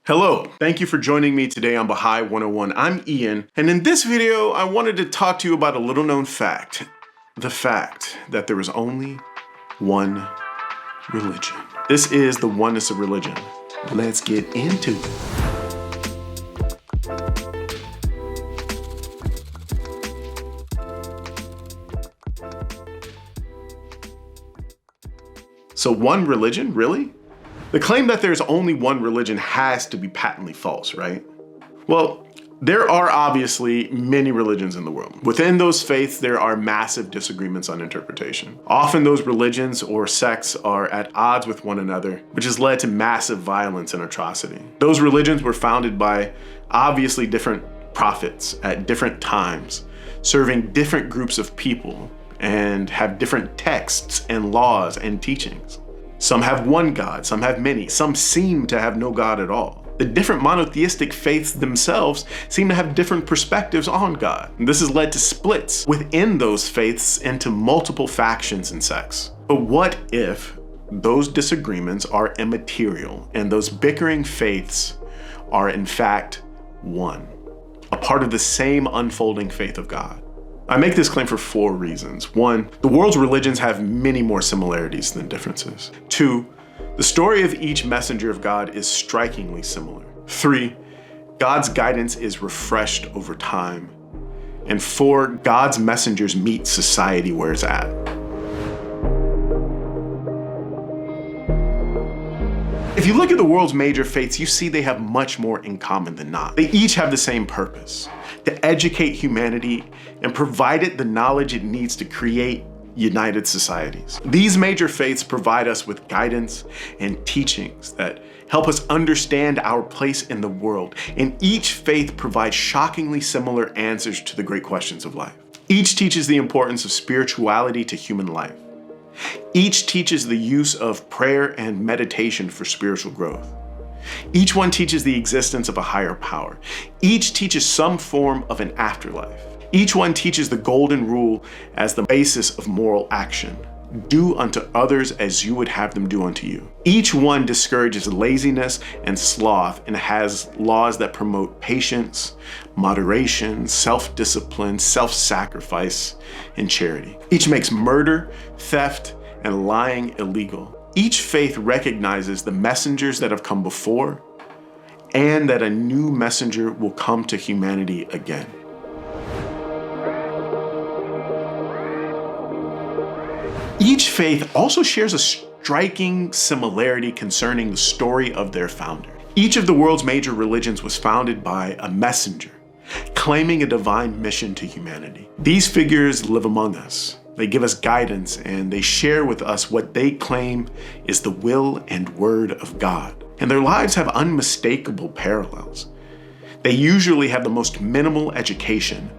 Hello, thank you for joining me today on Baha'i 101. I'm Ian, and in this video, I wanted to talk to you about a little known fact. The fact that there is only one religion. This is the oneness of religion. Let's get into it. So one religion, really? The claim that there's only one religion has to be patently false, right? Well, there are obviously many religions in the world. Within those faiths, there are massive disagreements on interpretation. Often those religions or sects are at odds with one another, which has led to massive violence and atrocity. Those religions were founded by obviously different prophets at different times, serving different groups of people, and have different texts and laws and teachings. Some have one God, some have many, some seem to have no God at all. The different monotheistic faiths themselves seem to have different perspectives on God. And this has led to splits within those faiths into multiple factions and sects. But what if those disagreements are immaterial and those bickering faiths are in fact one, a part of the same unfolding faith of God? I make this claim for 4 reasons. 1, the world's religions have many more similarities than differences. 2, the story of each messenger of God is strikingly similar. 3, God's guidance is refreshed over time. And 4, God's messengers meet society where it's at. If you look at the world's major faiths, you see they have much more in common than not. They each have the same purpose: to educate humanity and provide it the knowledge it needs to create united societies. These major faiths provide us with guidance and teachings that help us understand our place in the world, and each faith provides shockingly similar answers to the great questions of life. Each teaches the importance of spirituality to human life. Each teaches the use of prayer and meditation for spiritual growth. Each one teaches the existence of a higher power. Each teaches some form of an afterlife. Each one teaches the golden rule as the basis of moral action. Do unto others as you would have them do unto you. Each one discourages laziness and sloth and has laws that promote patience, moderation, self-discipline, self-sacrifice, and charity. Each makes murder, theft, and lying illegal. Each faith recognizes the messengers that have come before and that a new messenger will come to humanity again. Each faith also shares a striking similarity concerning the story of their founder. Each of the world's major religions was founded by a messenger, claiming a divine mission to humanity. These figures live among us. They give us guidance and they share with us what they claim is the will and word of God. And their lives have unmistakable parallels. They usually have the most minimal education,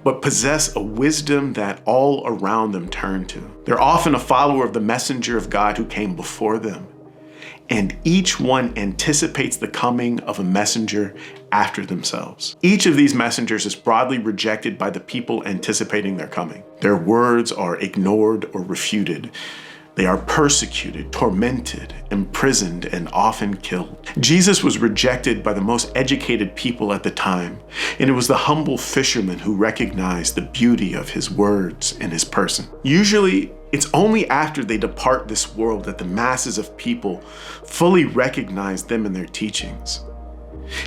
but possess a wisdom that all around them turn to. They're often a follower of the messenger of God who came before them, and each one anticipates the coming of a messenger after themselves. Each of these messengers is broadly rejected by the people anticipating their coming. Their words are ignored or refuted. They are persecuted, tormented, imprisoned, and often killed. Jesus was rejected by the most educated people at the time, and it was the humble fishermen who recognized the beauty of his words and his person. Usually, it's only after they depart this world that the masses of people fully recognize them and their teachings.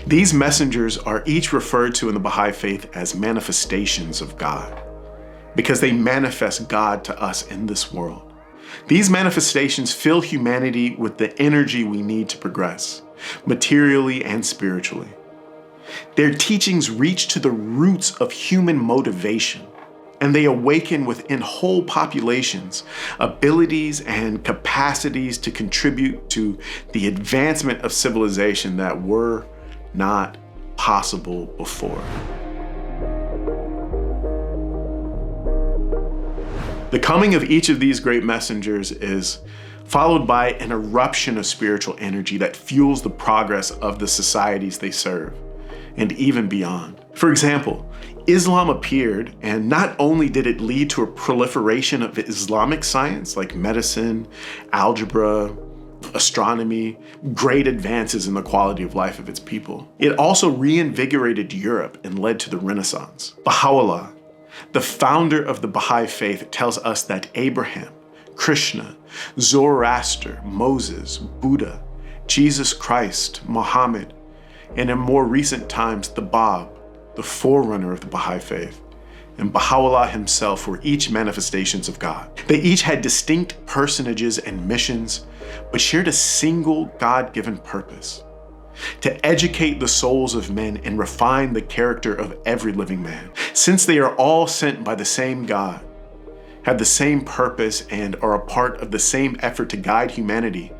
These messengers are each referred to in the Baha'i faith as manifestations of God, because they manifest God to us in this world. These manifestations fill humanity with the energy we need to progress, materially and spiritually. Their teachings reach to the roots of human motivation, and they awaken within whole populations abilities and capacities to contribute to the advancement of civilization that were not possible before. The coming of each of these great messengers is followed by an eruption of spiritual energy that fuels the progress of the societies they serve, and even beyond. For example, Islam appeared, and not only did it lead to a proliferation of Islamic science like medicine, algebra, astronomy, great advances in the quality of life of its people. It also reinvigorated Europe and led to the Renaissance. Baha'u'lláh, the founder of the Baha'i faith, tells us that Abraham, Krishna, Zoroaster, Moses, Buddha, Jesus Christ, Muhammad, and in more recent times, the Bab, the forerunner of the Baha'i faith, and Baha'u'lláh himself were each manifestations of God. They each had distinct personages and missions, but shared a single God-given purpose: to educate the souls of men and refine the character of every living man. Since they are all sent by the same God, have the same purpose, and are a part of the same effort to guide humanity,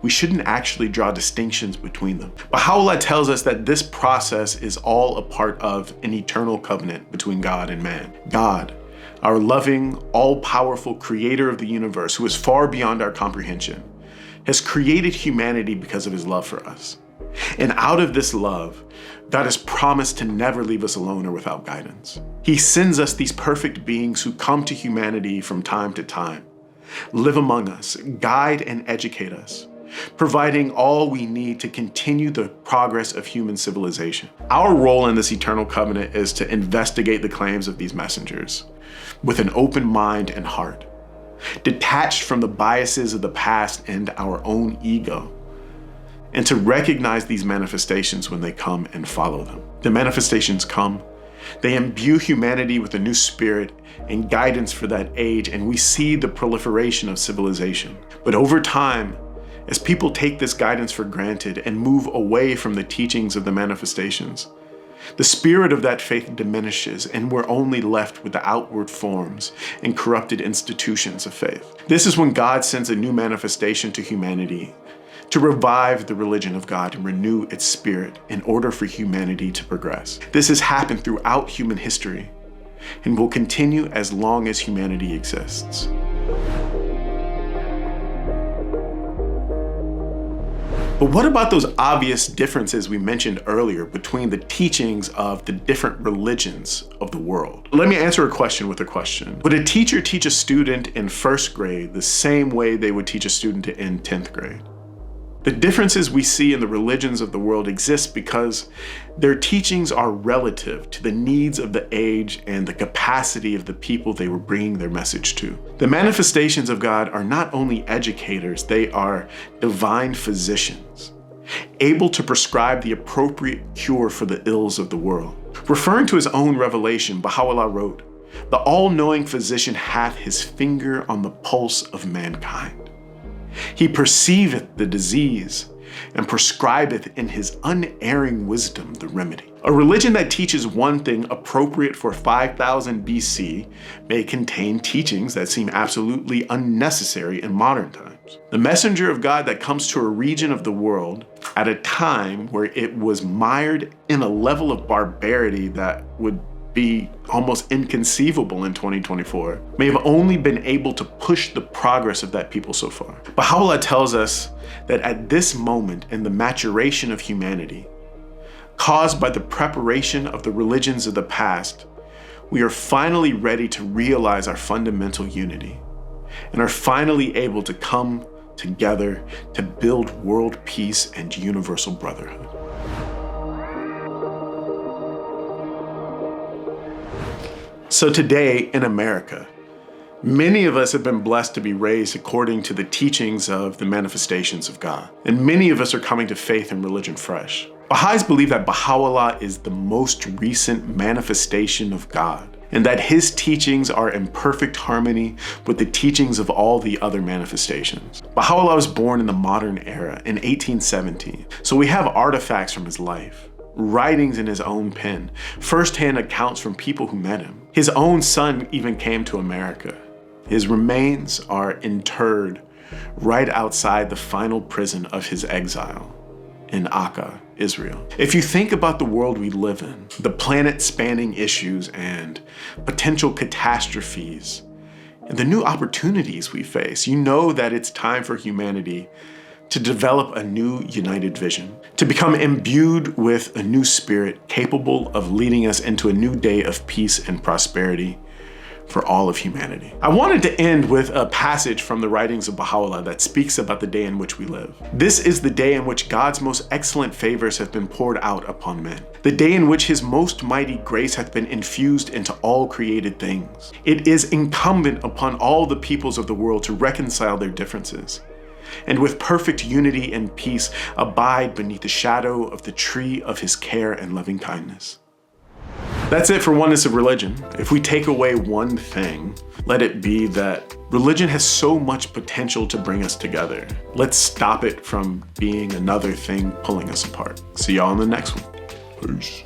we shouldn't actually draw distinctions between them. Baha'u'lláh tells us that this process is all a part of an eternal covenant between God and man. God, our loving, all-powerful creator of the universe, who is far beyond our comprehension, has created humanity because of his love for us. And out of this love, God has promised to never leave us alone or without guidance. He sends us these perfect beings who come to humanity from time to time, live among us, guide and educate us, providing all we need to continue the progress of human civilization. Our role in this eternal covenant is to investigate the claims of these messengers with an open mind and heart, detached from the biases of the past and our own ego, and to recognize these manifestations when they come and follow them. The manifestations come, they imbue humanity with a new spirit and guidance for that age, and we see the proliferation of civilization. But over time, as people take this guidance for granted and move away from the teachings of the manifestations, the spirit of that faith diminishes, and we're only left with the outward forms and corrupted institutions of faith. This is when God sends a new manifestation to humanity to revive the religion of God and renew its spirit in order for humanity to progress. This has happened throughout human history and will continue as long as humanity exists. But what about those obvious differences we mentioned earlier between the teachings of the different religions of the world? Let me answer a question with a question. Would a teacher teach a student in first grade the same way they would teach a student in 10th grade? The differences we see in the religions of the world exist because their teachings are relative to the needs of the age and the capacity of the people they were bringing their message to. The manifestations of God are not only educators, they are divine physicians, able to prescribe the appropriate cure for the ills of the world. Referring to his own revelation, Baha'u'lláh wrote, "The all-knowing physician hath his finger on the pulse of mankind. He perceiveth the disease and prescribeth in his unerring wisdom the remedy." A religion that teaches one thing appropriate for 5000 BC may contain teachings that seem absolutely unnecessary in modern times. The messenger of God that comes to a region of the world at a time where it was mired in a level of barbarity that would be almost inconceivable in 2024, may have only been able to push the progress of that people so far. Baha'u'lláh tells us that at this moment in the maturation of humanity, caused by the preparation of the religions of the past, we are finally ready to realize our fundamental unity and are finally able to come together to build world peace and universal brotherhood. So today in America, many of us have been blessed to be raised according to the teachings of the manifestations of God. And many of us are coming to faith and religion fresh. Baha'is believe that Baha'u'lláh is the most recent manifestation of God, and that his teachings are in perfect harmony with the teachings of all the other manifestations. Baha'u'lláh was born in the modern era in 1817, so we have artifacts from his life, writings in his own pen, firsthand accounts from people who met him. His own son even came to America. His remains are interred right outside the final prison of his exile in Akka, Israel. If you think about the world we live in, the planet-spanning issues and potential catastrophes, and the new opportunities we face, you know that it's time for humanity to develop a new united vision, to become imbued with a new spirit capable of leading us into a new day of peace and prosperity, for all of humanity. I wanted to end with a passage from the writings of Baha'u'lláh that speaks about the day in which we live. This is the day in which God's most excellent favors have been poured out upon men, the day in which his most mighty grace hath been infused into all created things. It is incumbent upon all the peoples of the world to reconcile their differences, and with perfect unity and peace abide beneath the shadow of the tree of his care and loving kindness. That's it for Oneness of Religion. If we take away one thing, let it be that religion has so much potential to bring us together. Let's stop it from being another thing pulling us apart. See y'all in the next one. Peace.